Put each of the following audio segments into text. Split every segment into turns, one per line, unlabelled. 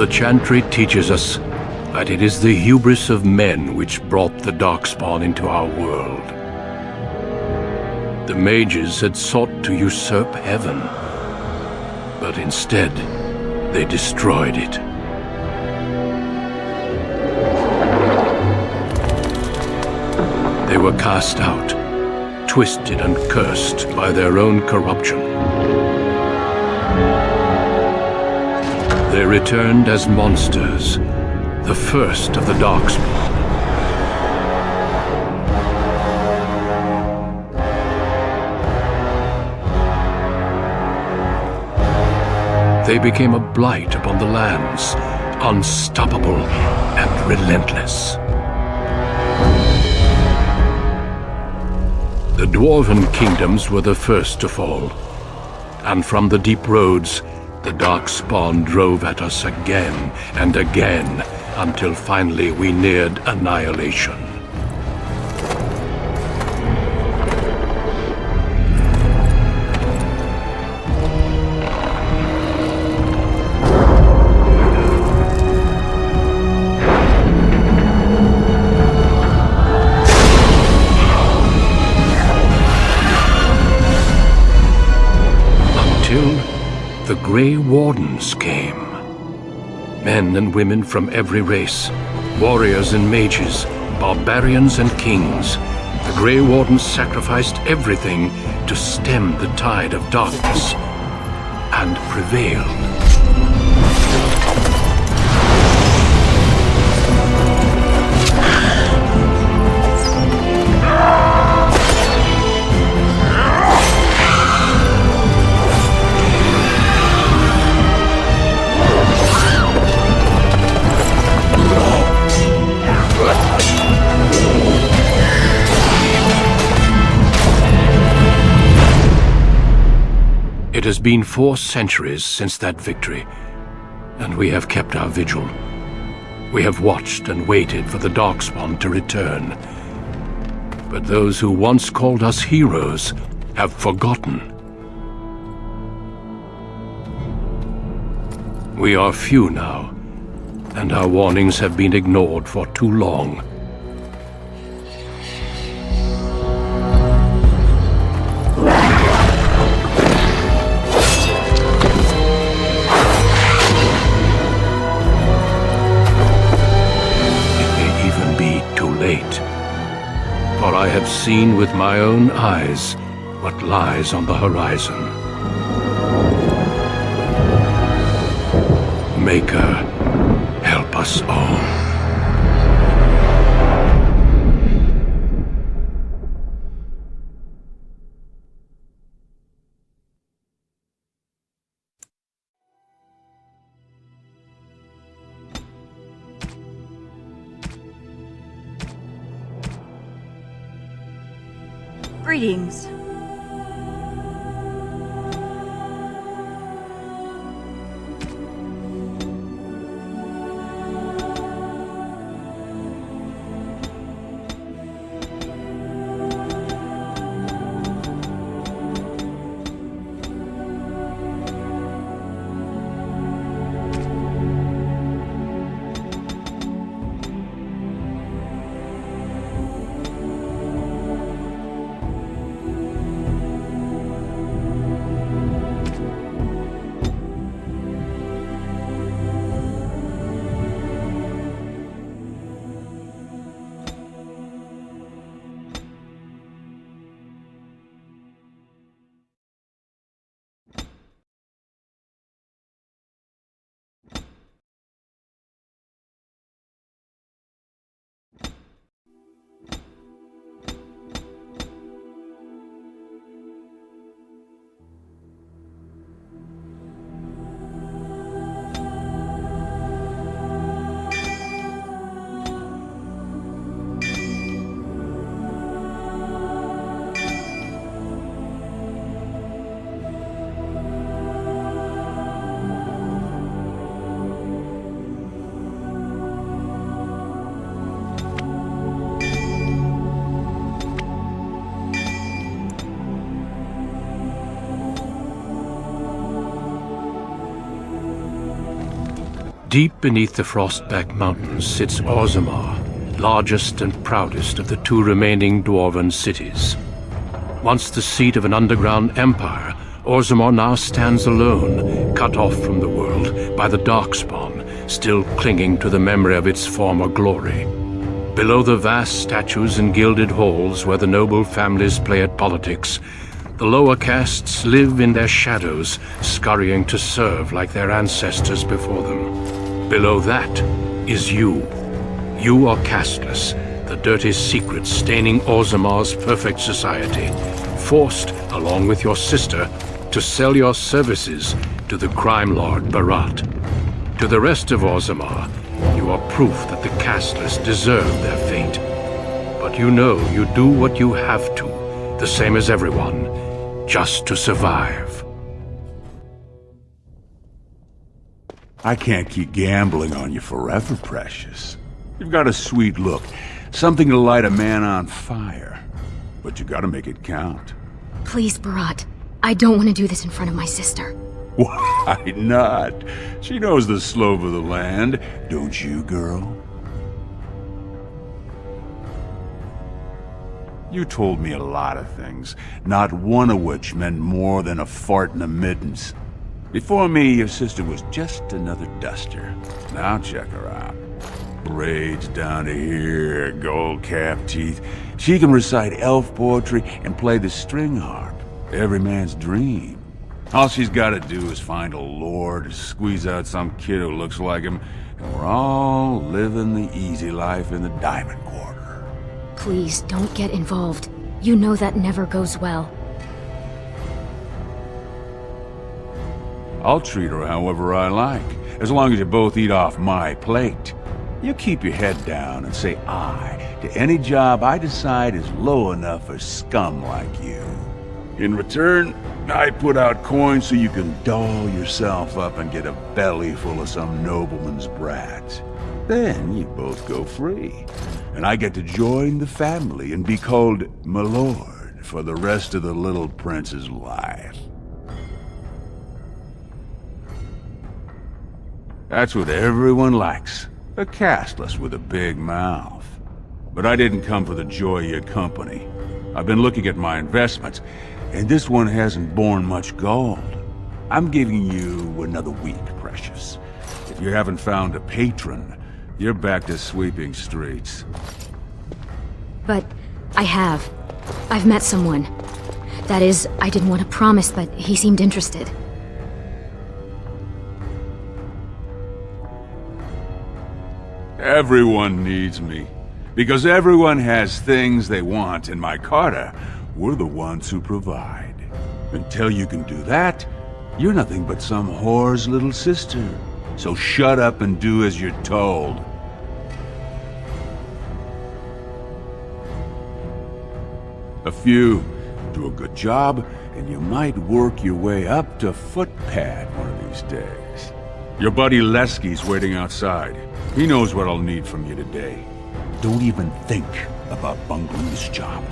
The chantry teaches us that it is the hubris of men which brought the Darkspawn into our world. The mages had sought to usurp heaven, but instead they destroyed it. They were cast out, twisted and cursed by their own corruption. They returned as monsters, the first of the Darkspawn. They became a blight upon the lands, unstoppable and relentless. The Dwarven kingdoms were the first to fall, and from the deep roads, the Darkspawn drove at us again and again, until finally we neared annihilation. The Grey Wardens came. Men and women from every race, warriors and mages, barbarians and kings. The Grey Wardens sacrificed everything to stem the tide of darkness, and prevailed. It has been 4 centuries since that victory, and we have kept our vigil. We have watched and waited for the Darkspawn to return. But those who once called us heroes have forgotten. We are few now, and our warnings have been ignored for too long. For I have seen with my own eyes what lies on the horizon. Maker, help us all.
Greetings.
Deep beneath the Frostback Mountains sits Orzammar, largest and proudest of the two remaining dwarven cities. Once the seat of an underground empire, Orzammar now stands alone, cut off from the world by the Darkspawn, still clinging to the memory of its former glory. Below the vast statues and gilded halls where the noble families play at politics, the lower castes live in their shadows, scurrying to serve like their ancestors before them. Below that is you. You are casteless, the dirty secret staining Orzammar's perfect society, forced, along with your sister, to sell your services to the crime lord Barat. To the rest of Orzammar, you are proof that the casteless deserve their fate. But you know you do what you have to, the same as everyone, just to survive.
I can't keep gambling on you forever, Precious. You've got a sweet look, something to light a man on fire. But you gotta make it count.
Please, Barat. I don't want to do this in front of my sister.
Why not? She knows the slope of the land, don't you, girl? You told me a lot of things, not one of which meant more than a fart in the middens. Before me, your sister was just another duster. Now check her out. Braids down to here, gold-capped teeth. She can recite elf poetry and play the string harp. Every man's dream. All she's gotta do is find a lord, squeeze out some kid who looks like him, and we're all living the easy life in the Diamond Quarter.
Please, don't get involved. You know that never goes well.
I'll treat her however I like, as long as you both eat off my plate. You keep your head down and say aye to any job I decide is low enough for scum like you. In return, I put out coins so you can doll yourself up and get a belly full of some nobleman's brats. Then you both go free, and I get to join the family and be called my lord for the rest of the little prince's life. That's what everyone likes, a casteless with a big mouth. But I didn't come for the joy of your company. I've been looking at my investments, and this one hasn't borne much gold. I'm giving you another week, Precious. If you haven't found a patron, you're back to sweeping streets.
But I have. I've met someone. That is, I didn't want to promise, but he seemed interested.
Everyone needs me. Because everyone has things they want in my Carter. We're the ones who provide. Until you can do that, you're nothing but some whore's little sister. So shut up and do as you're told. A few do a good job, and you might work your way up to footpad one of these days. Your buddy Lesky's waiting outside. He knows what I'll need from you today. Don't even think about bungling this job.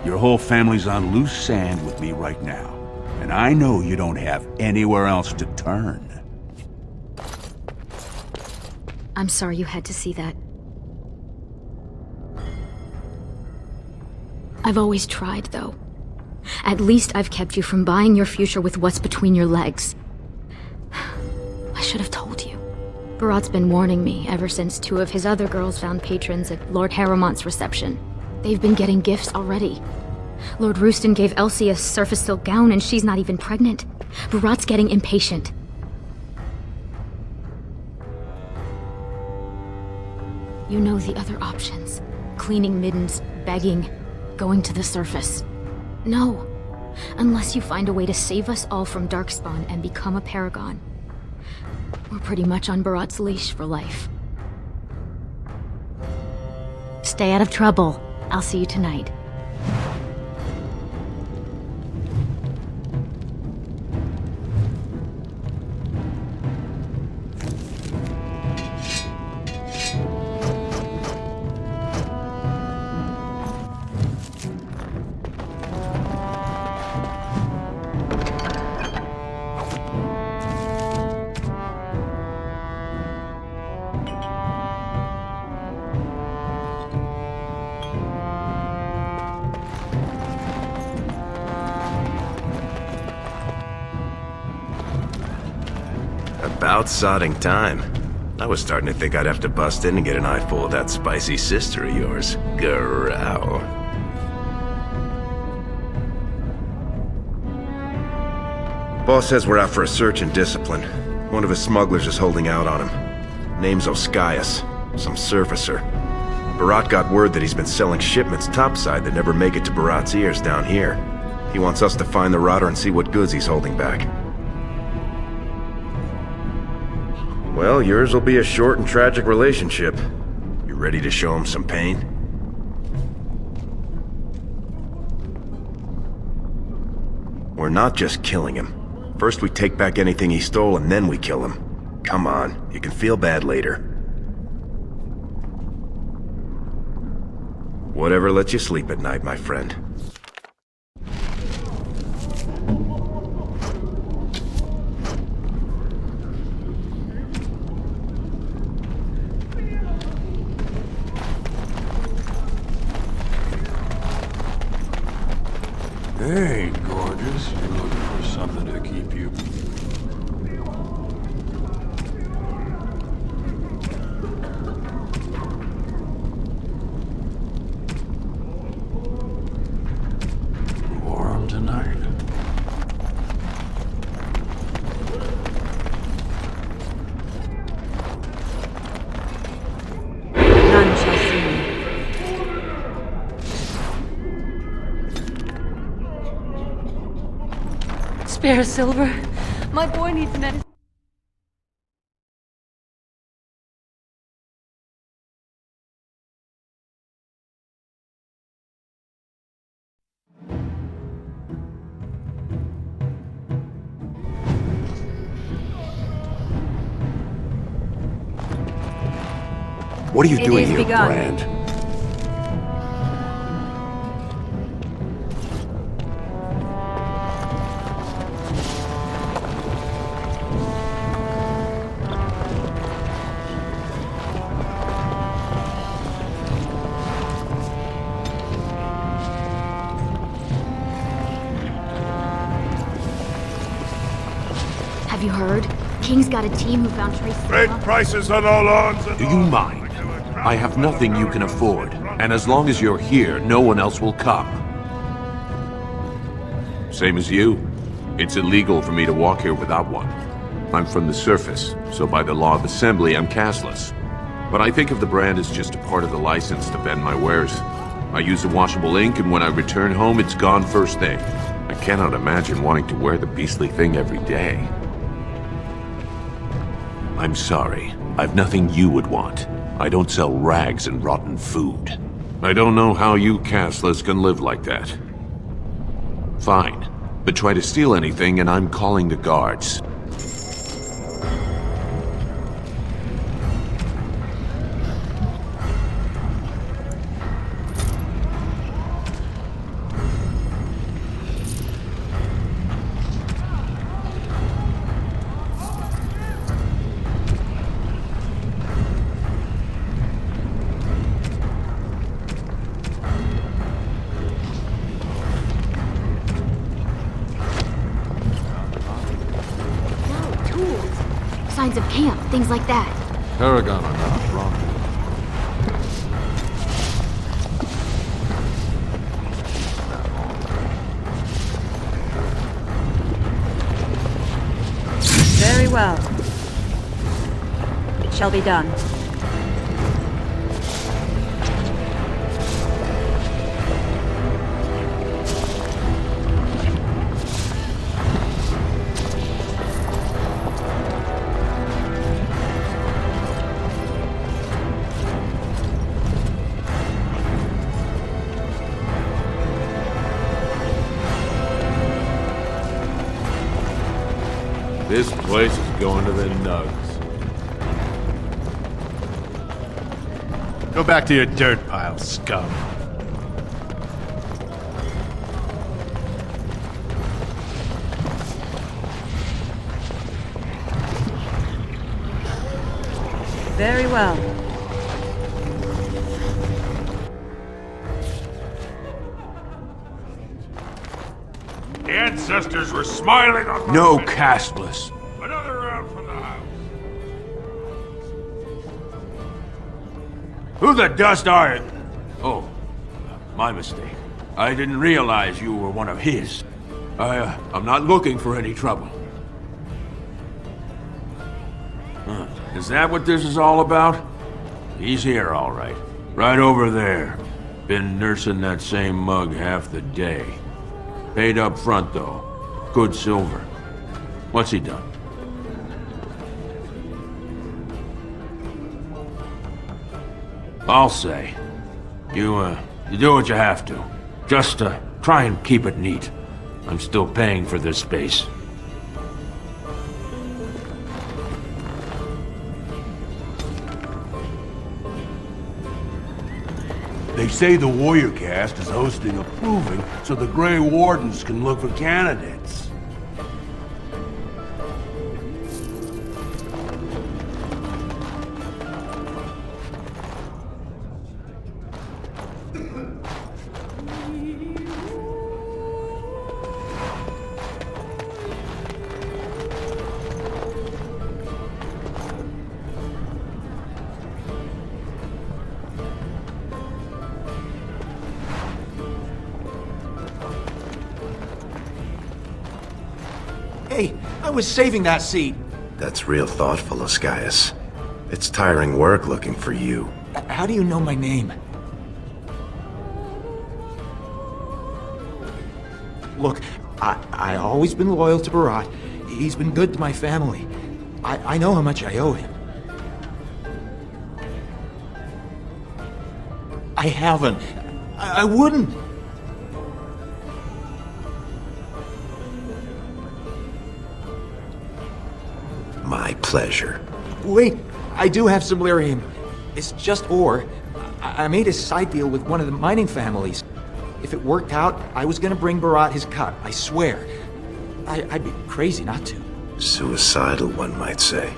Your whole family's on loose sand with me right now, and I know you don't have anywhere else to turn.
I'm sorry you had to see that. I've always tried, though. At least I've kept you from buying your future with what's between your legs. I should have told you. Barat's been warning me ever since two of his other girls found patrons at Lord Harrowmont's reception. They've been getting gifts already. Lord Rooston gave Elsie a surface silk gown and she's not even pregnant. Barat's getting impatient. You know the other options. Cleaning middens, begging, going to the surface. No. Unless you find a way to save us all from Darkspawn and become a paragon. We're pretty much on Barat's leash for life. Stay out of trouble. I'll see you tonight.
About sodding time. I was starting to think I'd have to bust in and get an eyeful of that spicy sister of yours. Growl. Boss says we're out for a search and discipline. One of his smugglers is holding out on him. Name's Oskias, some surfacer. Barat got word that he's been selling shipments topside that never make it to Barat's ears down here. He wants us to find the rotter and see what goods he's holding back. Well, yours will be a short and tragic relationship. You ready to show him some pain? We're not just killing him. First we take back anything he stole and then we kill him. Come on, you can feel bad later. Whatever lets you sleep at night, my friend.
Hey, gorgeous. You looking for something to keep you... warm tonight?
None shall see me. Spare silver. My boy needs medicine.
What are you doing
is
here,
begun.
Brand?
Have you heard? King's got a team who found traces of
Great
monkeys.
prices on all arms and
Do you mind? I have nothing you can afford, and as long as you're here, no one else will come. Same as you. It's illegal for me to walk here without one. I'm from the surface, so by the law of assembly, I'm cashless. But I think of the brand as just a part of the license to vend my wares. I use a washable ink, and when I return home, it's gone first thing. I cannot imagine wanting to wear the beastly thing every day. I'm sorry. I've nothing you would want. I don't sell rags and rotten food. I don't know how you cashless can live like that. Fine. But try to steal anything and I'm calling the guards.
Signs of camp, things like that.
Paragon or not, wrong.
Very well. It shall be done.
This place is going to the nugs.
Go back to your dirt pile, scum.
Very well.
the ancestors were smiling on my
No
face.
cashless.
Another round from the house.
Who the dust are you? Oh, my mistake. I didn't realize you were one of his. I'm not looking for any trouble. Is that what this is all about? He's here, all right. Right over there. Been nursing that same mug half the day. Paid up front, though. Good silver. What's he done? I'll say. You do what you have to. Just, try and keep it neat. I'm still paying for this space.
They say the Warrior Cast is hosting a proving so the Grey Wardens can look for candidates.
Hey, I was saving that seat.
That's real thoughtful, Oscius. It's tiring work looking for you.
How do you know my name? Look, I always been loyal to Barat. He's been good to my family. I know how much I owe him. I haven't. I wouldn't.
My pleasure.
Wait, I do have some lyrium. It's just ore. I made a side deal with one of the mining families. If it worked out, I was gonna bring Barat his cut, I swear. I'd be crazy not to.
Suicidal, one might say.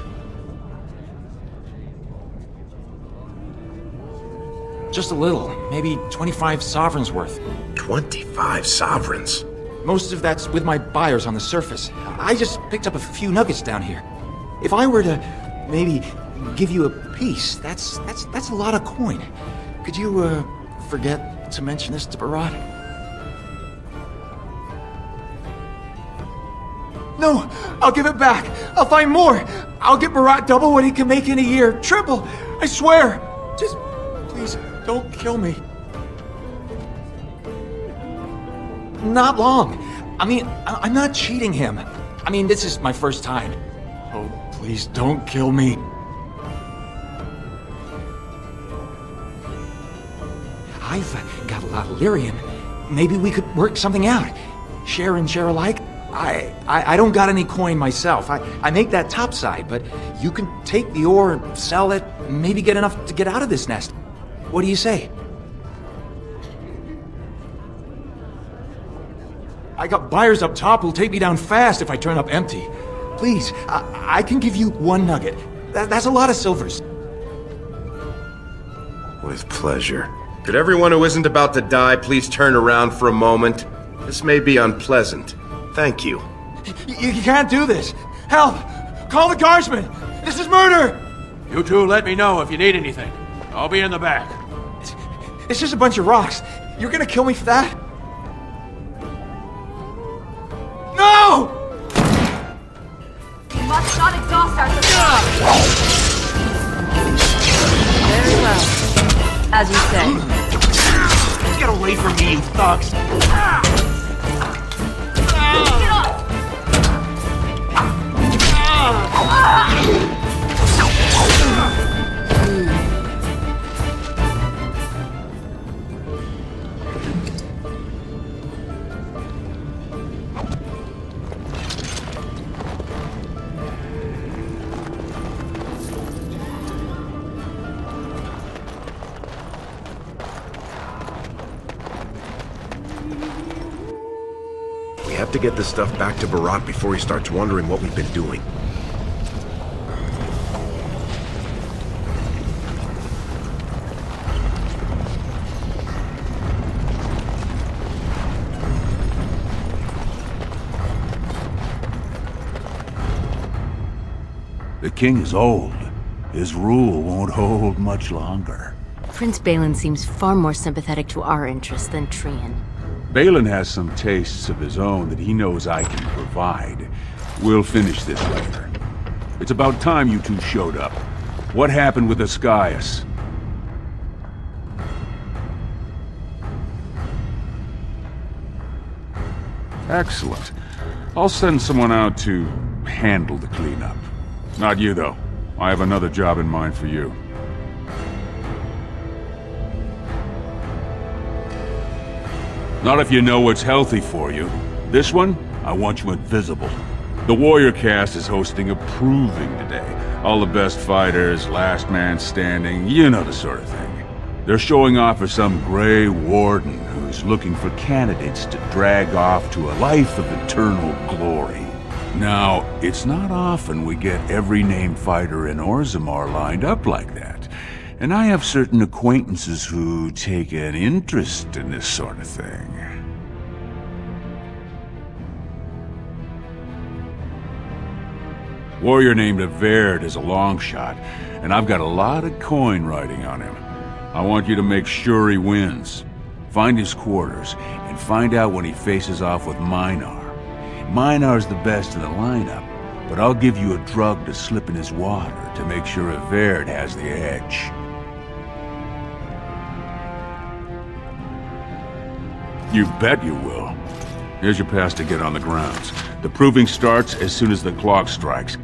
Just a little, maybe 25 sovereigns worth.
25 sovereigns?
Most of that's with my buyers on the surface. I just picked up a few nuggets down here. If I were to maybe give you a piece, that's a lot of coin. Could you forget to mention this to Barat? No, I'll give it back. I'll find more. I'll get Barat double what he can make in a year. Triple, I swear. Just please don't kill me. Not long. I mean, I'm not cheating him. I mean, this is my first time. Oh, please don't kill me. I've got a lot of lyrium. Maybe we could work something out. Share and share alike. I don't got any coin myself. I make that topside, but you can take the ore and sell it, maybe get enough to get out of this nest. What do you say? I got buyers up top who'll take me down fast if I turn up empty. Please, I can give you one nugget. That's a lot of silvers.
With pleasure. Could everyone who isn't about to die please turn around for a moment? This may be unpleasant. Thank you.
You can't do this. Help! Call the guardsmen! This is murder!
You two let me know if you need anything. I'll be in the back.
It's just a bunch of rocks. You're gonna kill me for that? No!
We must not exhaust our supply. Very well. As you say.
Get away from me, you thugs!
Get off!
We have to get this stuff back to Barat before he starts wondering what we've been doing.
The king is old. His rule won't hold much longer.
Prince Balin seems far more sympathetic to our interests than Trian.
Balin has some tastes of his own that he knows I can provide. We'll finish this later. It's about time you two showed up. What happened with Ascaius? Excellent. I'll send someone out to handle the cleanup. Not you, though. I have another job in mind for you. Not if you know what's healthy for you. This one, I want you invisible. The Warrior Cast is hosting a proving today. All the best fighters, last man standing, you know the sort of thing. They're showing off for some Grey Warden who's looking for candidates to drag off to a life of eternal glory. Now, it's not often we get every named fighter in Orzammar lined up like that. And I have certain acquaintances who take an interest in this sort of thing. Warrior named Averd is a long shot, and I've got a lot of coin riding on him. I want you to make sure he wins. Find his quarters, and find out when he faces off with Minar. Minar's the best in the lineup, but I'll give you a drug to slip in his water to make sure Averd has the edge. You bet you will. Here's your pass to get on the grounds. The proving starts as soon as the clock strikes.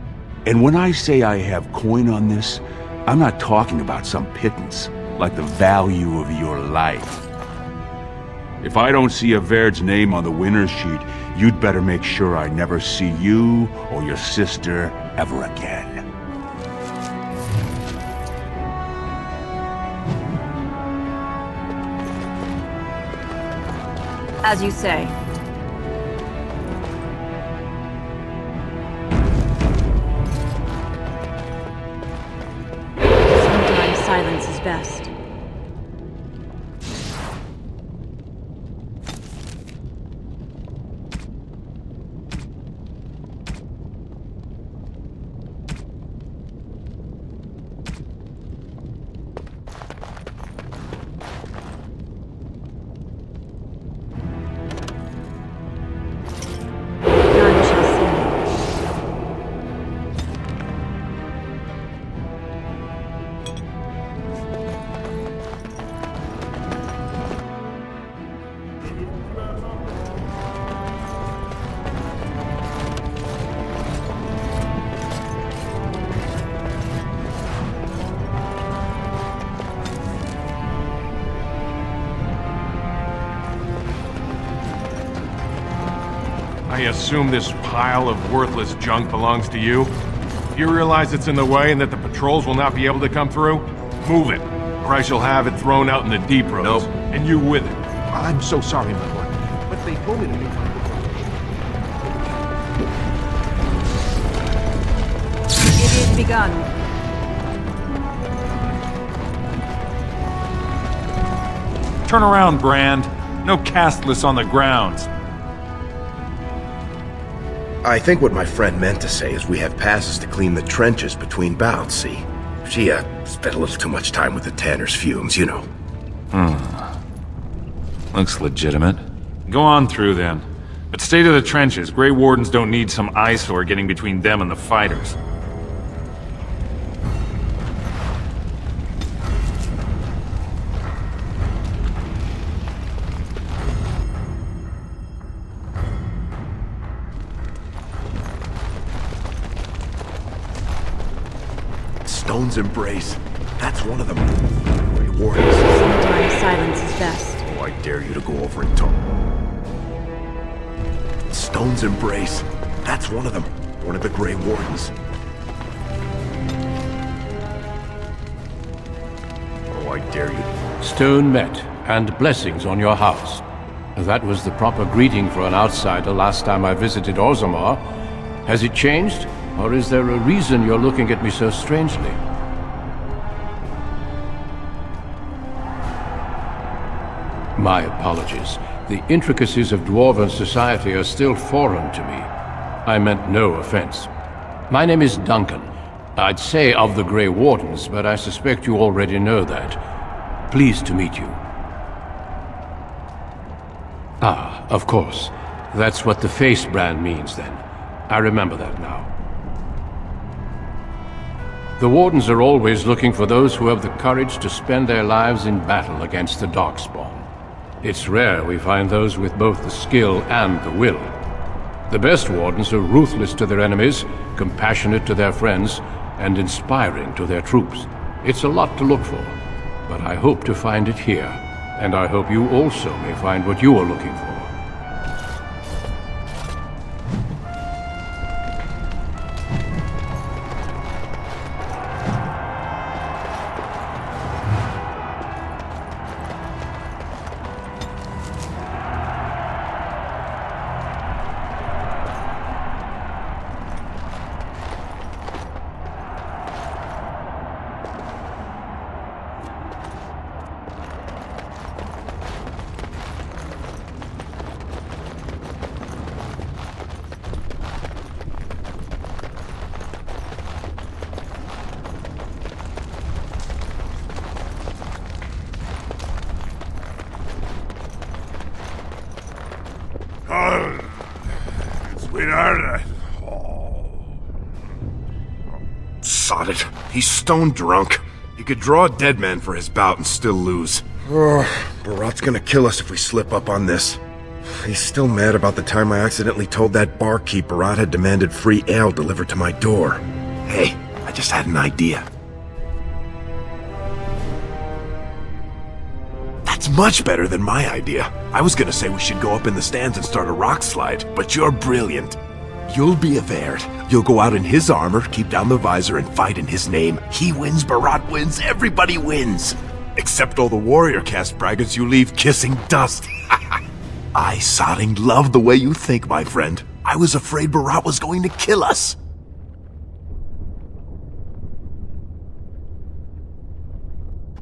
And when I say I have coin on this, I'm not talking about some pittance, like the value of your life. If I don't see Averd's name on the winner's sheet, you'd better make sure I never see you or your sister ever again.
As you say. Sometimes silence is best.
I assume this pile of worthless junk belongs to you? You realize it's in the way and that the patrols will not be able to come through? Move it, or I shall have it thrown out in the deep roads.
Nope.
And you with it.
I'm so sorry, my lord. But they told me to do
It is begun.
Turn around, Brand. No castless on the grounds.
I think what my friend meant to say is we have passes to clean the trenches between bouts, see? She, spent a little too much time with the Tanner's fumes, you know.
Looks legitimate. Go on through, then. But stay to the trenches. Grey Wardens don't need some eyesore getting between them and the fighters.
Stone's Embrace. That's one of them. Grey Wardens.
Sometimes silence is best.
Oh, I dare you to go over and talk. Stone's Embrace. That's one of them. One of the Grey Wardens. Oh, I dare you.
Stone met, and blessings on your house. That was the proper greeting for an outsider last time I visited Orzammar. Has it changed? Or is there a reason you're looking at me so strangely? My apologies. The intricacies of Dwarven society are still foreign to me. I meant no offense. My name is Duncan. I'd say of the Grey Wardens, but I suspect you already know that. pleased to meet you. Ah, of course. That's what the face brand means, then. I remember that now. The Wardens are always looking for those who have the courage to spend their lives in battle against the Darkspawn. It's rare we find those with both the skill and the will. The best Wardens are ruthless to their enemies, compassionate to their friends, and inspiring to their troops. It's a lot to look for, but I hope to find it here, and I hope you also may find what you are looking for.
Sweetheart,
Sod it. He's stone drunk. He could draw a dead man for his bout and still lose. Barat's gonna kill us if we slip up on this. He's still mad about the time I accidentally told that barkeep Barat had demanded free ale delivered to my door. Hey, I just had an idea. That's much better than my idea. I was gonna say we should go up in the stands and start a rock slide, but you're brilliant. You'll be a Verd. You'll go out in his armor, keep down the visor, and fight in his name. He wins, Barat wins, everybody wins. Except all the warrior caste braggarts you leave kissing dust. I sodding love the way you think, my friend. I was afraid Barat was going to kill us.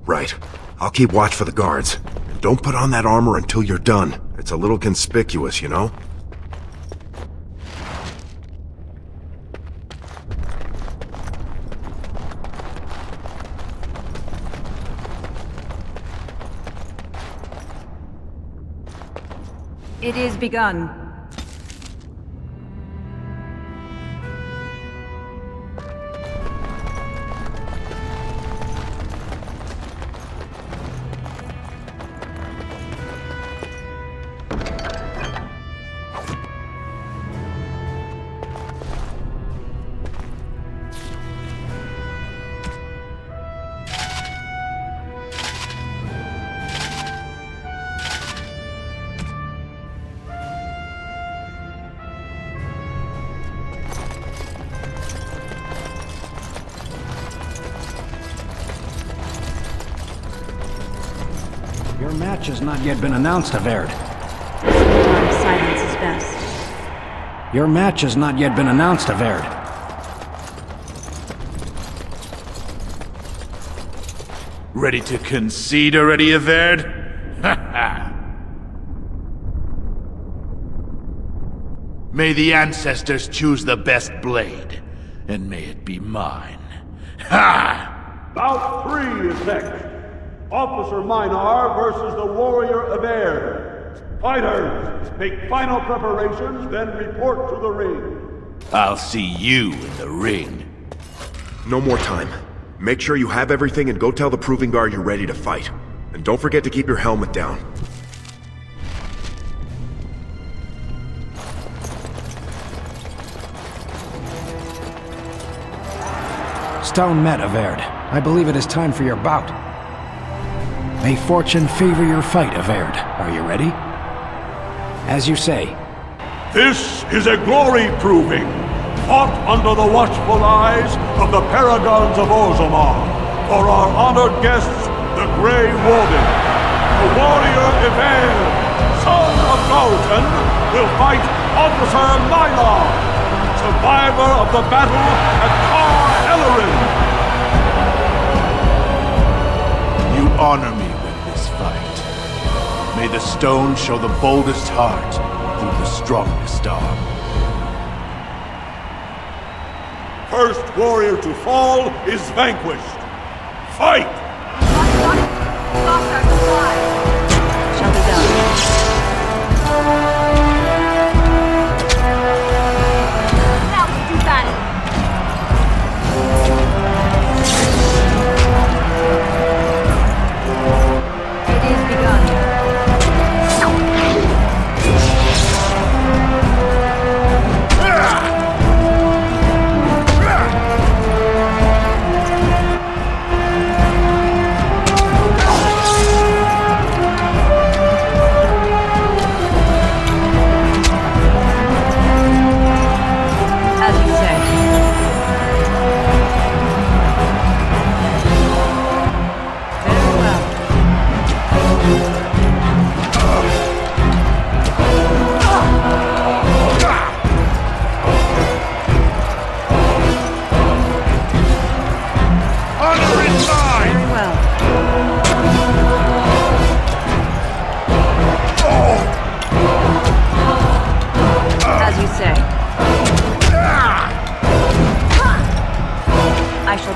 Right. I'll keep watch for the guards. Don't put on that armor until you're done. It's a little conspicuous, you know?
It is begun.
Your match has not yet been announced, Averd.
Sometimes silence is best.
Your match has not yet been announced, Averd.
ready to concede already, Averd? Ha ha! May the ancestors choose the best blade, and may it be mine. Ha!
Bout 3 is next. Officer Minar versus the warrior Averd. Fighters, make final preparations, then report to the ring.
I'll see you in the ring.
No more time. Make sure you have everything and go tell the Proving Guard you're ready to fight. And don't forget to keep your helmet down.
Stone met, Averd. I believe it is time for your bout. May fortune favor your fight, Averd. Are you ready? As you say.
This is a glory proving, fought under the watchful eyes of the paragons of Orzammar, for our honored guests, the Grey Warden. The warrior Averd, son of Galton, will fight Officer Minar, survivor of the battle at Tar Ellerin. You honor me with this fight. May the stone show the boldest heart through the strongest arm. First warrior to fall is vanquished. Fight!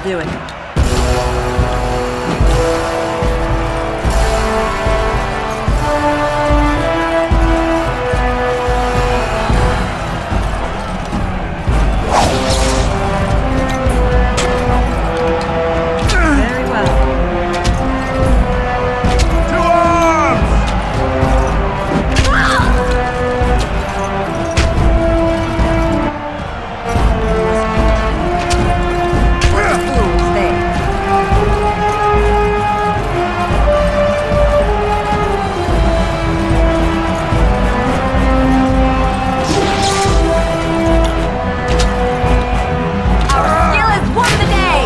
do it. Very well.
To arms!
Fools there. Our skill has won the day!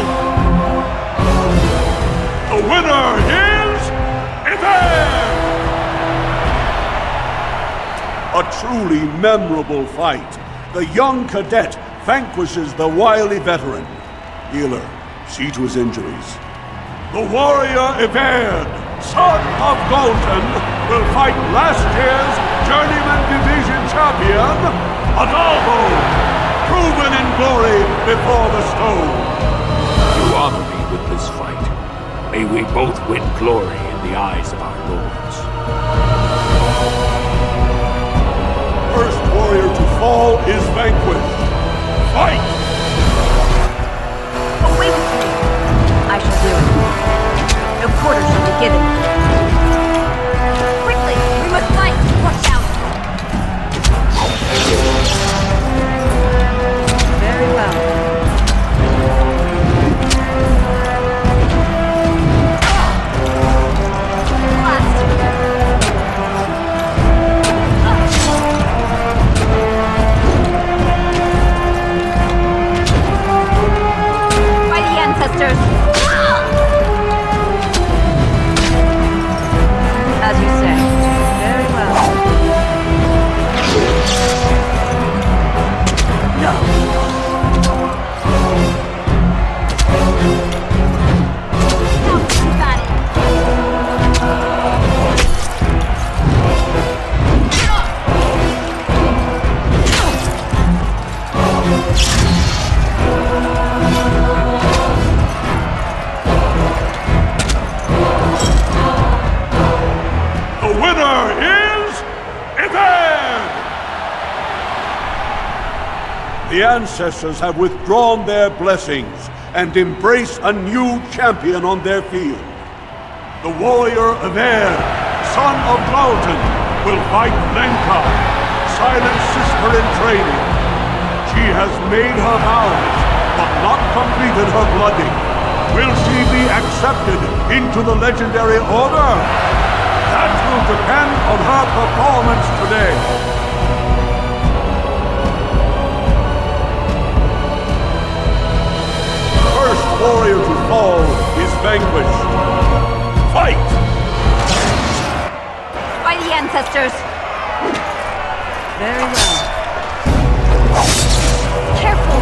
The winner is... Yvette! A truly memorable fight. The young cadet vanquishes the wily veteran. Healer, see to his injuries. The warrior Yvette, son of Galton, will fight last year's Journeyman Division champion, Adalvo, proven in glory before the stone.
You honor me with this fight. May we both win glory in the eyes of our lords.
First warrior to fall is vanquished. Fight!
Away with me! I shall do it. No quarter shall be given. Quickly! We must fight! Watch out! Very well. By the ancestors! As you say. Very well. No! Now combat it!
The winner is... Yvette! The ancestors have withdrawn their blessings and embrace a new champion on their field. The warrior Yvette, son of Galton, will fight Lenka, silent sister in training. She has made her vows, but not completed her blooding. Will she be accepted into the legendary order? That will depend on her performance today. First warrior to fall is vanquished. Fight!
By the ancestors! Very well. Careful!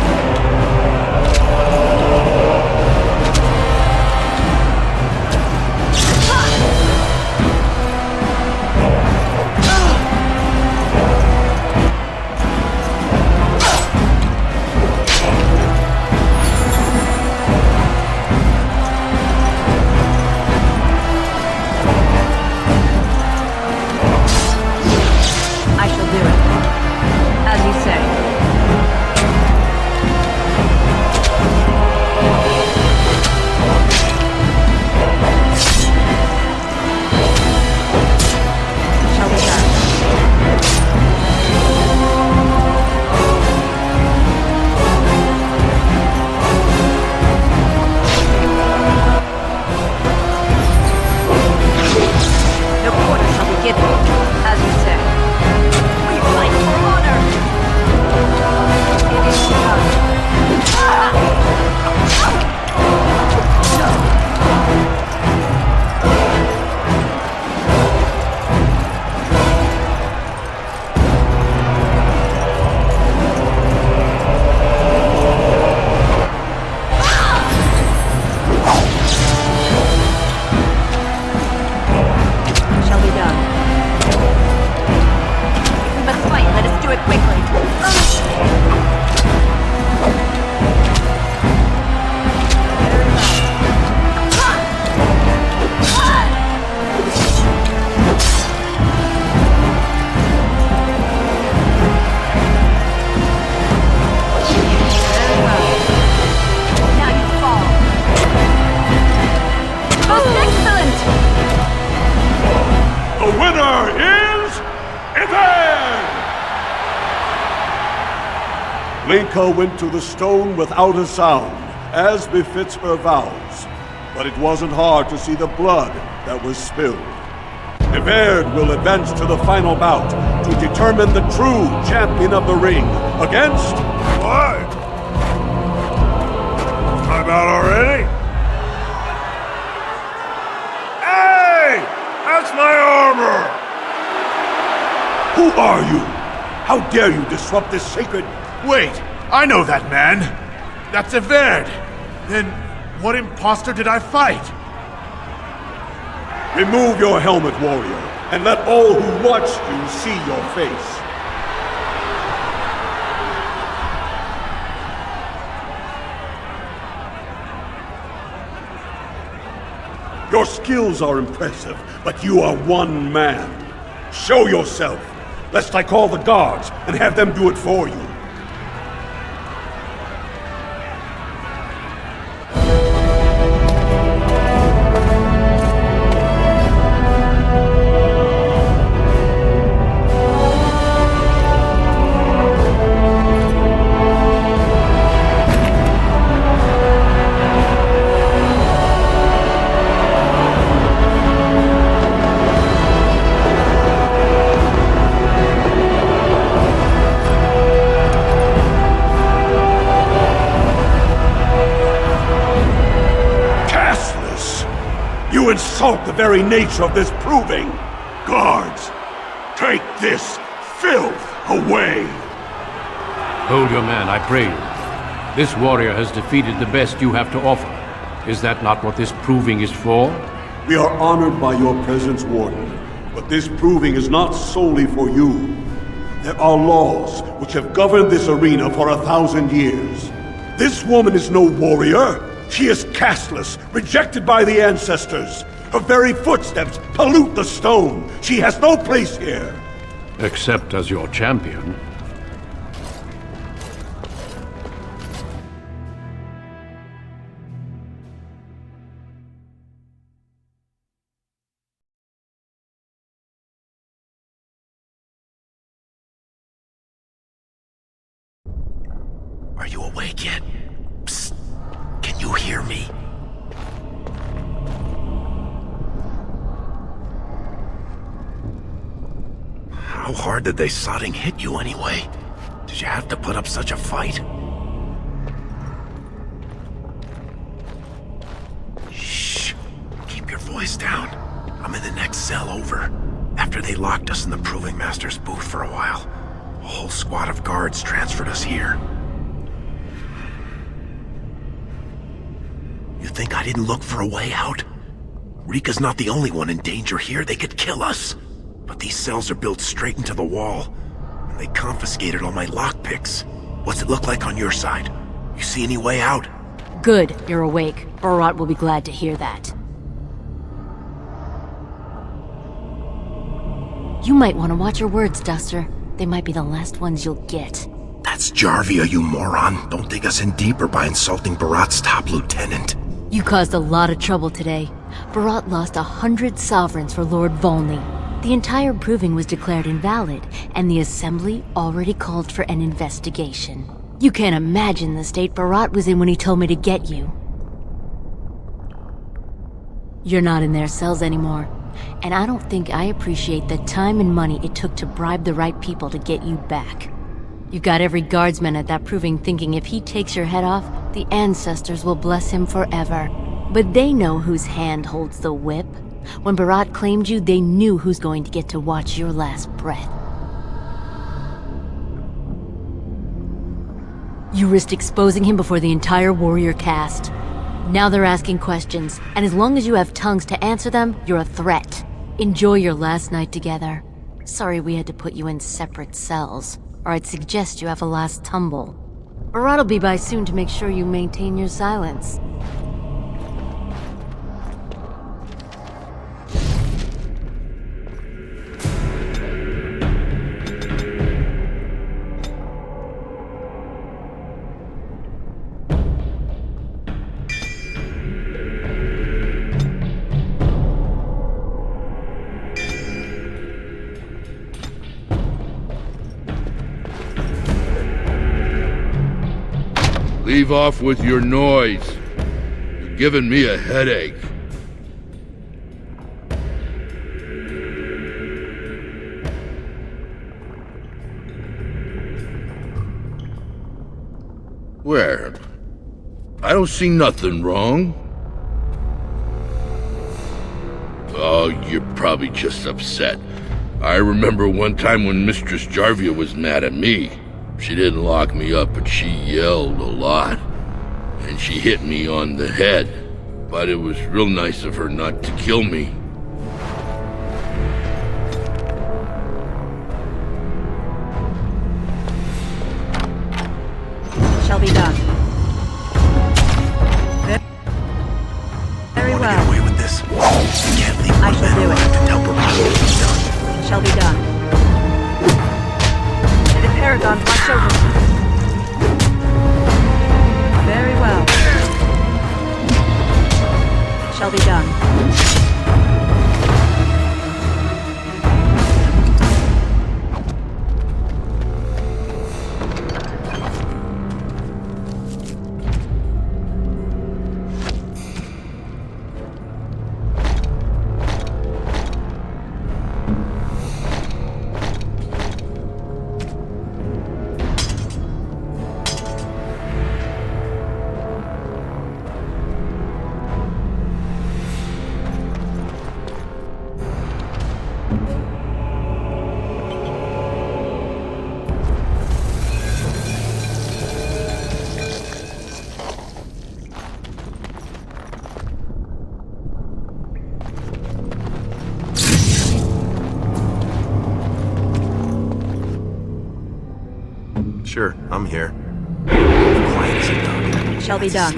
I shall do it. As you say. Shall we done? No quarter shall be given, as you say. We fight for honor! It is done. Shall be done. We must fight. Let us do it quickly.
Linka went to the stone without a sound, as befits her vows. But it wasn't hard to see the blood that was spilled. Everd will advance to the final bout to determine the true champion of the ring against...
What? Time out already? Hey! That's my armor!
Who are you? How dare you disrupt this sacred...
Wait, I know that man. That's Everd. Then what imposter did I fight?
Remove your helmet, warrior, and let all who watch you see your face. Your skills are impressive, but you are one man. Show yourself, lest I call the guards and have them do it for you. You insult the very nature of this proving! Guards, take this filth away!
Hold your man, I pray you. This warrior has defeated the best you have to offer. Is that not what this proving is for?
We are honored by your presence, Warden, but this proving is not solely for you. There are laws which have governed this arena for 1,000 years. This woman is no warrior. She is casteless, rejected by the ancestors. Her very footsteps pollute the stone. She has no place here.
Except as your champion.
Are you awake yet? Psst. Can you hear me? How hard did they sodding hit you anyway? Did you have to put up such a fight? Shh. Keep your voice down. I'm in the next cell over. After they locked us in the Proving Master's booth for a while, a whole squad of guards transferred us here. You think I didn't look for a way out? Rika's not the only one in danger here. They could kill us. But these cells are built straight into the wall, and they confiscated all my lockpicks. What's it look like on your side? You see any way out?
Good, you're awake. Barat will be glad to hear that. You might want to watch your words, Duster. They might be the last ones you'll get.
That's Jarvia, you moron. Don't dig us in deeper by insulting Barat's top lieutenant.
You caused a lot of trouble today. Barat lost 100 sovereigns for Lord Volney. The entire proving was declared invalid, and the Assembly already called for an investigation. You can't imagine the state Barat was in when he told me to get you. You're not in their cells anymore, and I don't think I appreciate the time and money it took to bribe the right people to get you back. You got every guardsman at that proving thinking if he takes your head off, the ancestors will bless him forever. But they know whose hand holds the whip. When Barat claimed you, they knew who's going to get to watch your last breath. You risked exposing him before the entire warrior caste. Now they're asking questions, and as long as you have tongues to answer them, you're a threat. Enjoy your last night together. Sorry we had to put you in separate cells, or I'd suggest you have a last tumble. Barat will be by soon to make sure you maintain your silence.
Leave off with your noise. You're giving me a headache. Where? I don't see nothing wrong. Oh, you're probably just upset. I remember one time when Mistress Jarvia was mad at me. She didn't lock me up, but she yelled a lot. And she hit me on the head. But it was real nice of her not to kill me.
Shall be done. Very
I
well.
get away with this. You can't leave
I
one
shall
man
do it.
alive to tell Barad what he's done.
Shall be done. May the Paragons watch over me. Very well. Shall be done.
Sure, I'm here. Quiet as a duck.
Shall be done.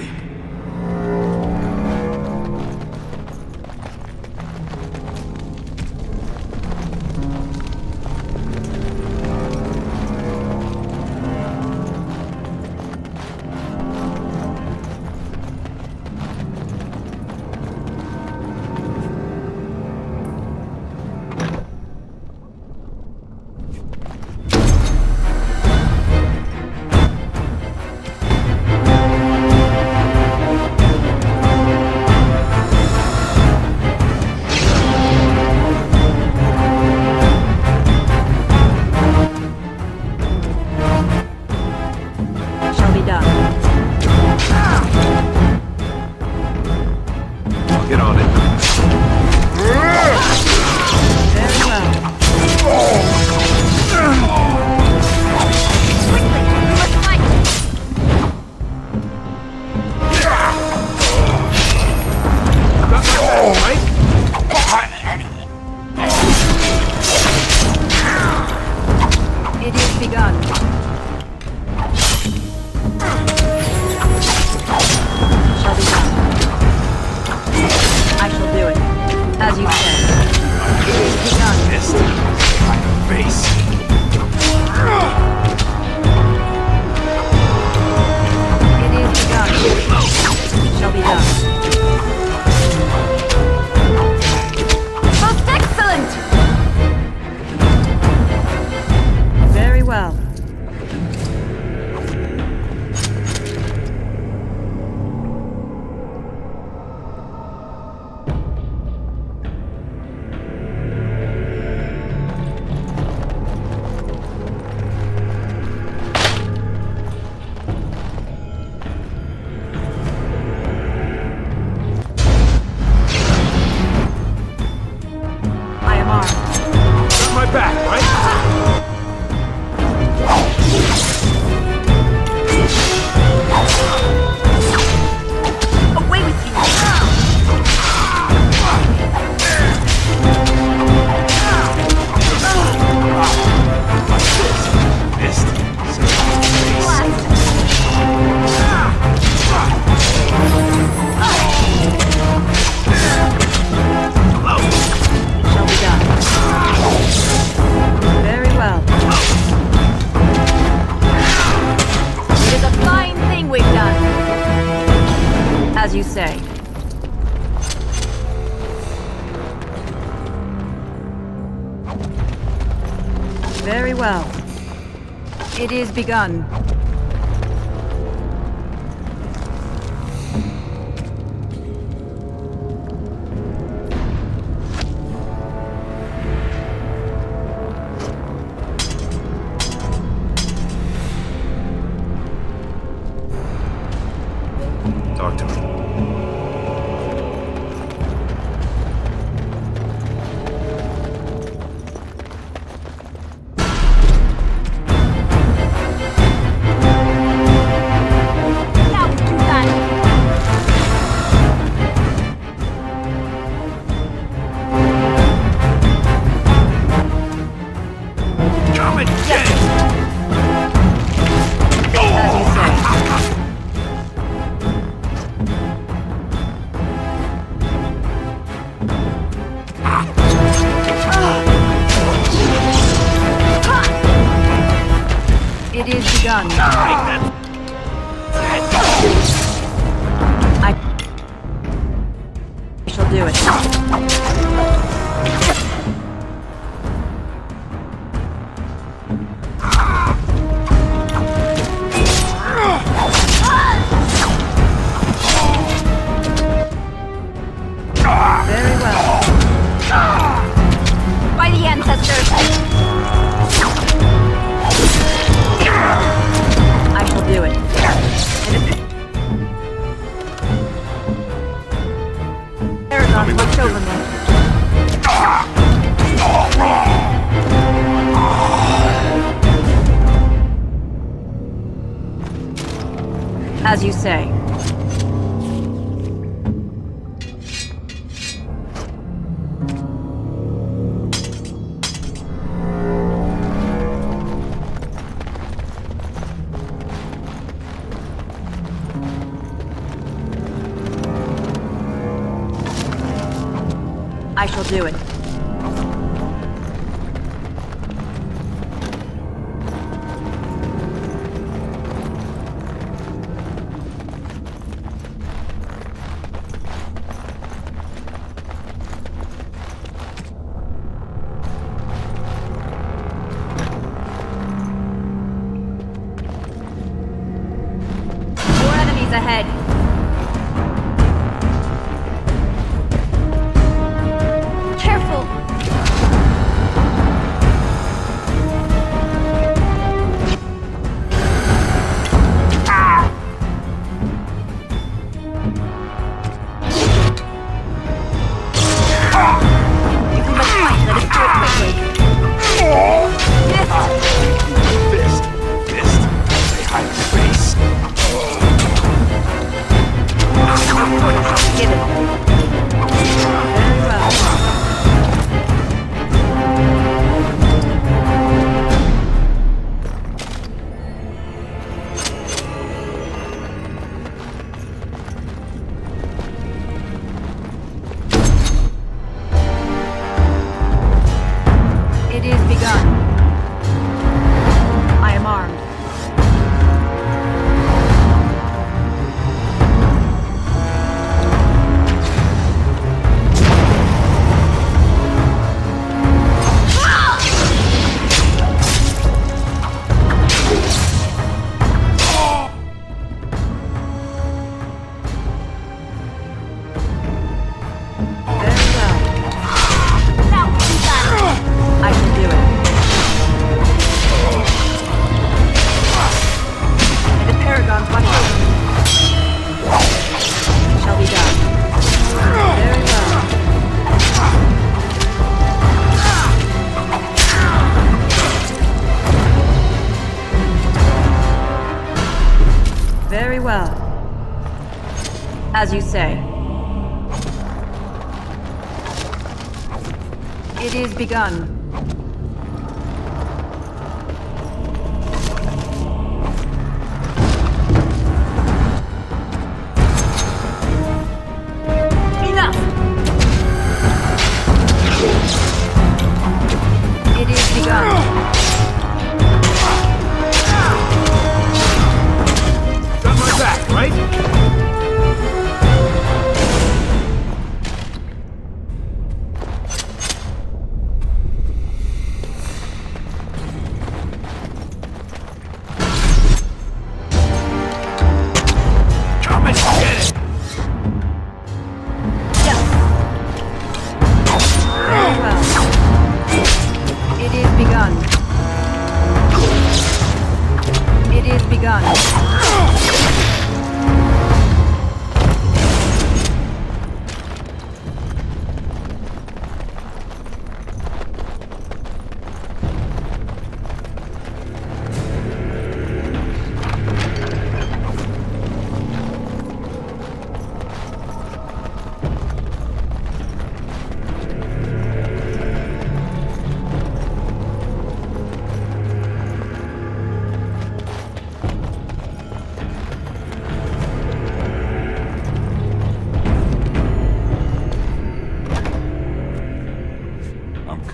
Shall be done.
I'll get on it.
Very well.
Quickly, we must fight!
It is begun. Shall be done. I shall do it. As you said. It is begun.
Missed. Right in the face.
It is begun. Shall be done.
Most excellent!
Very well. I am armed.
Got my back, right?
Away with you!
Missed.
Shall be done. Very well.
It is a fine thing we've done.
As you say. Very well. It is begun.
Come and get it!
As you say. It is begun. I shall do it. Very well. By the ancestors! I shall do it. Aragon, watch over me. As you say. I shall do it. More enemies ahead. Careful! If we must fight, let us do it quickly.
Fist! Fist! Say hi to face!
Give it. Very well. It is begun. I am armed. Very well. Now we got it. I can do it. And the paragons watch over me. Shall be done. Very well. Very well. As you say. It is begun. Enough! It is begun.
Got my back, right? Come and get it!
Yes. Very well. It is begun. It is begun.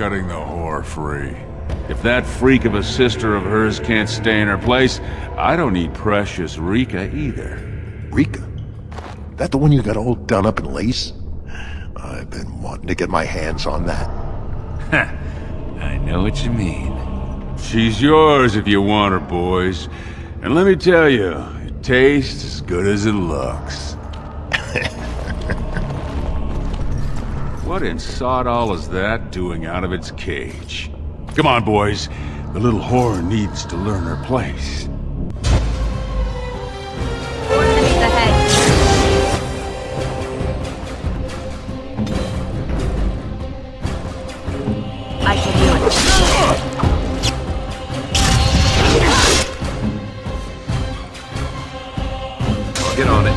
cutting the whore free. If that freak of a sister of hers can't stay in her place, I don't need precious Rika either.
Rika? That the one you got all done up in lace? I've been wanting to get my hands on that.
I know what you mean. She's yours if you want her, boys. And let me tell you, it tastes as good as it looks. What in sod all is that doing out of its cage? Come on, boys. The little whore needs to learn her place.
Four enemies ahead. I can do it.
I'll get on it.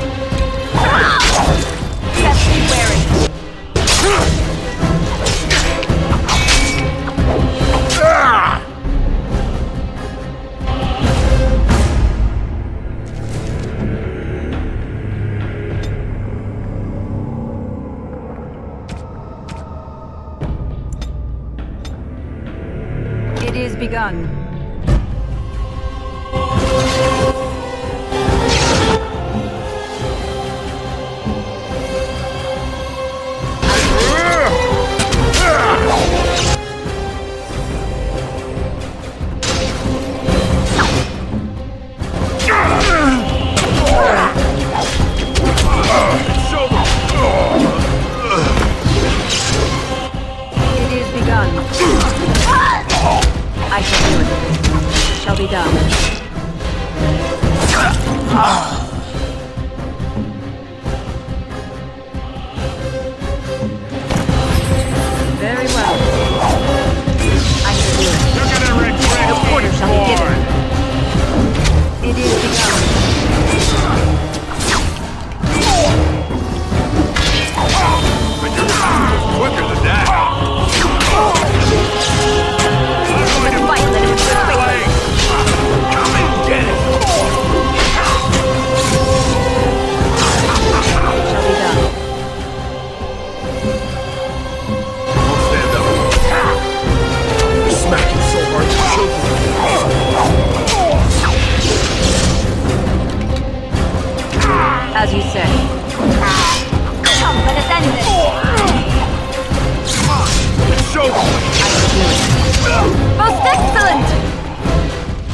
Best be wary. It is begun. It is begun. I shall do it. It shall be done. Very well. I shall do it.
You're gonna regret
No quarter shall be given. It is begun.
But you're quicker than that.
With a fight, let it move quickly.
Come and get it!
Shall be done.
Don't stand up. You're smacking so hard your children.
As you say. Come, let us end this.
Show them.
I shall do it. Most excellent!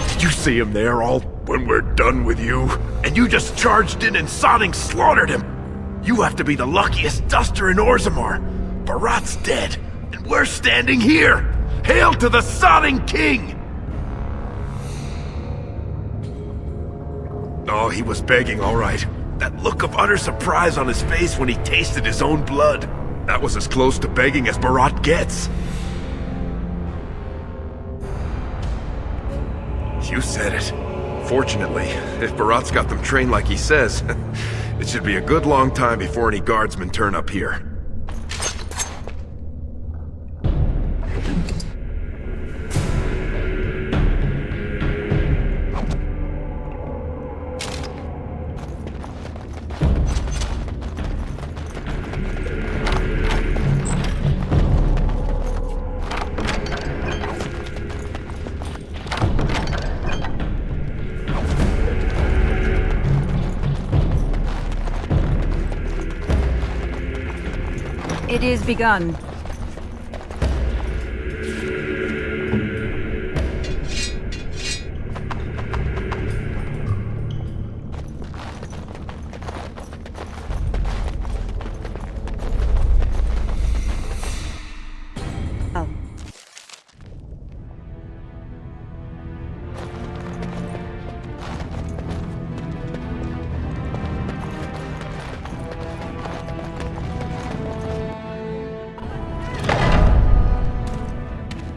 Did you see him there all when we're done with you? And you just charged in and sodding slaughtered him. You have to be the luckiest duster in Orzammar. Barat's dead, and we're standing here. Hail to the sodding king! Oh, he was begging, all right. That look of utter surprise on his face when he tasted his own blood. That was as close to begging as Barat gets. You said it. Fortunately, if Barat's got them trained like he says, it should be a good long time before any guardsmen turn up here.
It is begun. Oh.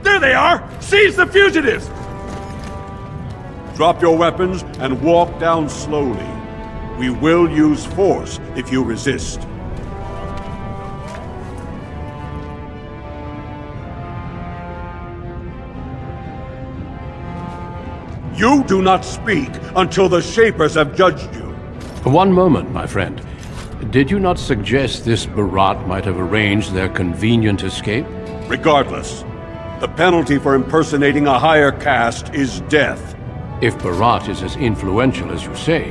There they are! Seize the fugitives! Drop your weapons and walk down slowly. We will use force if you resist. You do not speak until the Shapers have judged you.
One moment, my friend. Did you not suggest this Barat might have arranged their convenient escape?
Regardless, The penalty for impersonating a higher caste is death.
If Barat is as influential as you say,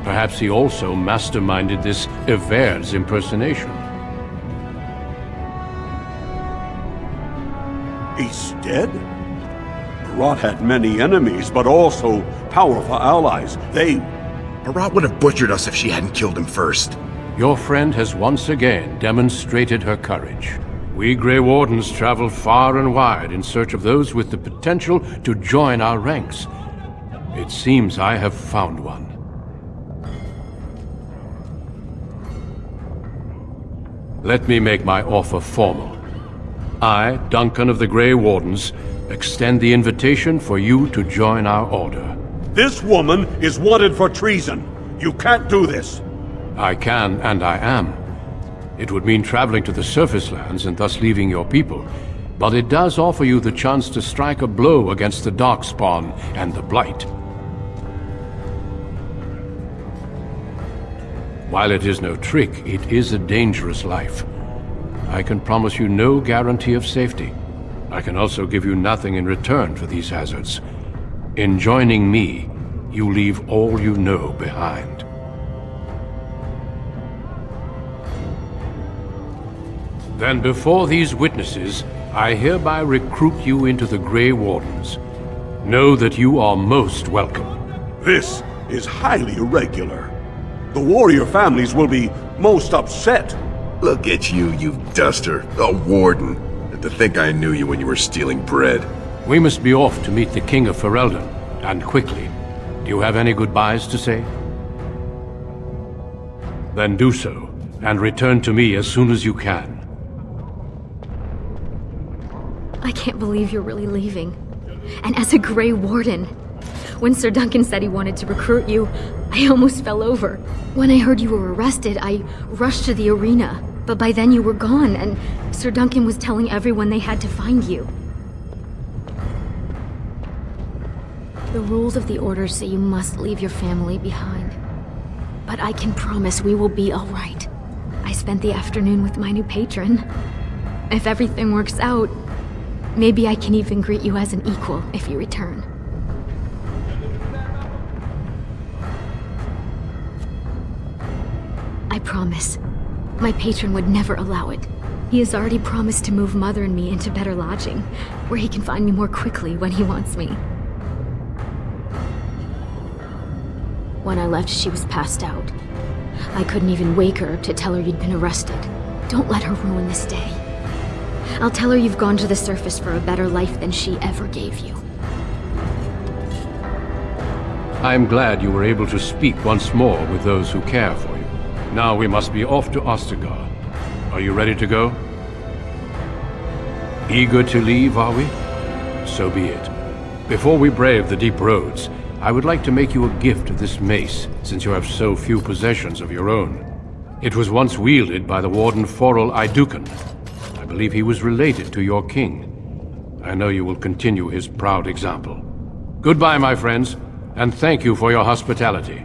perhaps he also masterminded this Everd's impersonation.
He's dead? Barat had many enemies, but also powerful allies.
Barat would have butchered us if she hadn't killed him first.
Your friend has once again demonstrated her courage. We Grey Wardens travel far and wide in search of those with the potential to join our ranks. It seems I have found one. Let me make my offer formal. I, Duncan of the Grey Wardens, extend the invitation for you to join our order.
This woman is wanted for treason. You can't do this.
I can, and I am. It would mean traveling to the surface lands and thus leaving your people, but it does offer you the chance to strike a blow against the Darkspawn and the Blight. While it is no trick, it is a dangerous life. I can promise you no guarantee of safety. I can also give you nothing in return for these hazards. In joining me, you leave all you know behind. Then before these witnesses, I hereby recruit you into the Grey Wardens. Know that you are most welcome.
This is highly irregular. The warrior families will be most upset.
Look at you, you duster. A warden. And to think I knew you when you were stealing bread.
We must be off to meet the King of Ferelden, and quickly. Do you have any goodbyes to say? Then do so, and return to me as soon as you can.
I can't believe you're really leaving. And as a Grey Warden. When Sir Duncan said he wanted to recruit you, I almost fell over. When I heard you were arrested, I rushed to the arena. But by then you were gone, and Sir Duncan was telling everyone they had to find you. The rules of the Order say you must leave your family behind. But I can promise we will be all right. I spent the afternoon with my new patron. If everything works out, maybe I can even greet you as an equal if you return. I promise. My patron would never allow it. He has already promised to move Mother and me into better lodging, where he can find me more quickly when he wants me. When I left, she was passed out. I couldn't even wake her to tell her you'd been arrested. Don't let her ruin this day. I'll tell her you've gone to the surface for a better life than she ever gave you.
I'm glad you were able to speak once more with those who care for you. Now we must be off to Ostagar. Are you ready to go? Eager to leave, are we? So be it. Before we brave the deep roads, I would like to make you a gift of this mace, since you have so few possessions of your own. It was once wielded by the Warden Forel Idukan. I believe he was related to your king. I know you will continue his proud example. Goodbye, my friends, and thank you for your hospitality.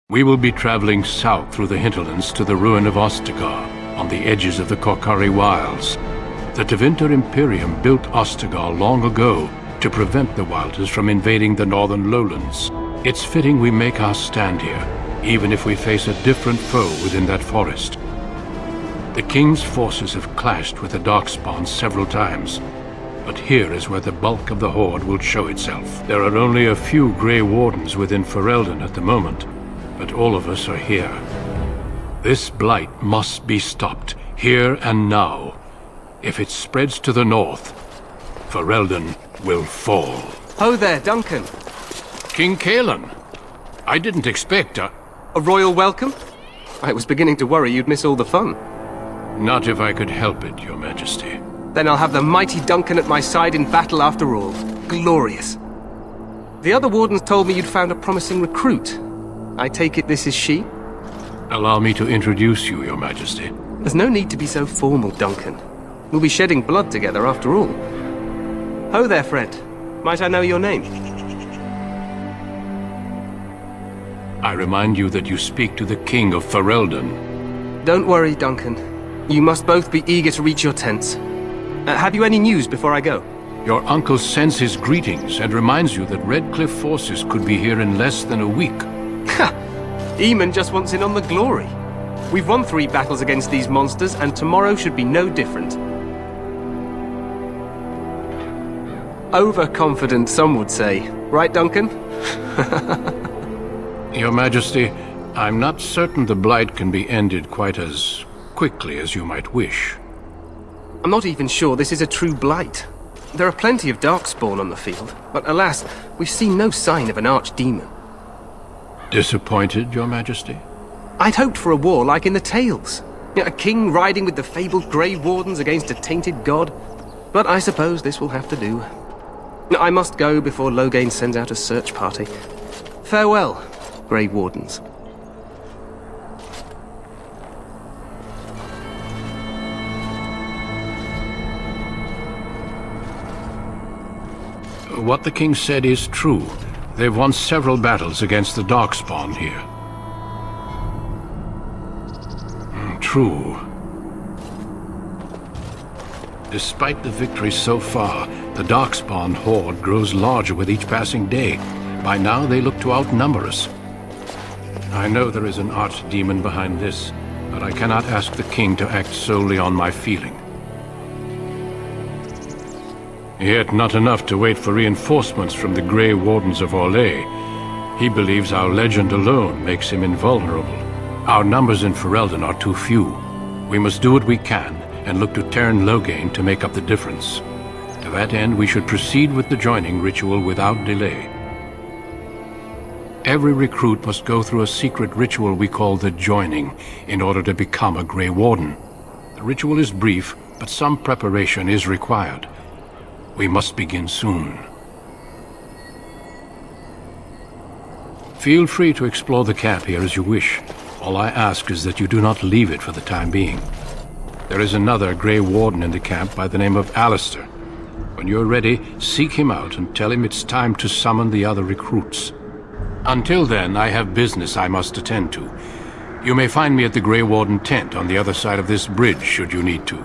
We will be traveling south through the hinterlands to the ruin of Ostagar, on the edges of the Korkari Wilds. The Tevinter Imperium built Ostagar long ago to prevent the Wilders from invading the northern lowlands. It's fitting we make our stand here, even if we face a different foe within that forest. The King's forces have clashed with the Darkspawn several times, but here is where the bulk of the Horde will show itself. There are only a few Grey Wardens within Ferelden at the moment, but all of us are here. This blight must be stopped, here and now. If it spreads to the north, Ferelden will fall.
Ho there, Duncan.
King Kaelan. I didn't expect a
royal welcome? I was beginning to worry you'd miss all the fun.
Not if I could help it, Your Majesty.
Then I'll have the mighty Duncan at my side in battle after all. Glorious. The other wardens told me you'd found a promising recruit. I take it this is she?
Allow me to introduce you, Your Majesty.
There's no need to be so formal, Duncan. We'll be shedding blood together after all. Ho there, friend. Might I know your name?
I remind you that you speak to the King of Ferelden.
Don't worry, Duncan. You must both be eager to reach your tents. Have you any news before I go?
Your uncle sends his greetings and reminds you that Redcliffe forces could be here in less than a week.
Ha! Eamon just wants in on the glory. We've won 3 battles against these monsters, and tomorrow should be no different. Overconfident, some would say. Right, Duncan?
Your Majesty, I'm not certain the Blight can be ended quite as quickly as you might wish.
I'm not even sure this is a true Blight. There are plenty of Darkspawn on the field, but alas, we've seen no sign of an archdemon.
Disappointed, Your Majesty?
I'd hoped for a war like in the tales. A king riding with the fabled Grey Wardens against a tainted god. But I suppose this will have to do. I must go before Loghain sends out a search party. Farewell, Grey Wardens.
What the king said is true. They've won several battles against the Darkspawn here. True. Despite the victory so far, the Darkspawn horde grows larger with each passing day. By now, they look to outnumber us. I know there is an archdemon behind this, but I cannot ask the king to act solely on my feeling. Yet not enough to wait for reinforcements from the Grey Wardens of Orlais. He believes our legend alone makes him invulnerable. Our numbers in Ferelden are too few. We must do what we can and look to Teyrn Loghain to make up the difference. To that end, we should proceed with the joining ritual without delay. Every recruit must go through a secret ritual we call the joining in order to become a Grey Warden. The ritual is brief, but some preparation is required. We must begin soon. Feel free to explore the camp here as you wish. All I ask is that you do not leave it for the time being. There is another Grey Warden in the camp by the name of Alistair. When you're ready, seek him out and tell him it's time to summon the other recruits. Until then, I have business I must attend to. You may find me at the Grey Warden tent on the other side of this bridge, should you need to.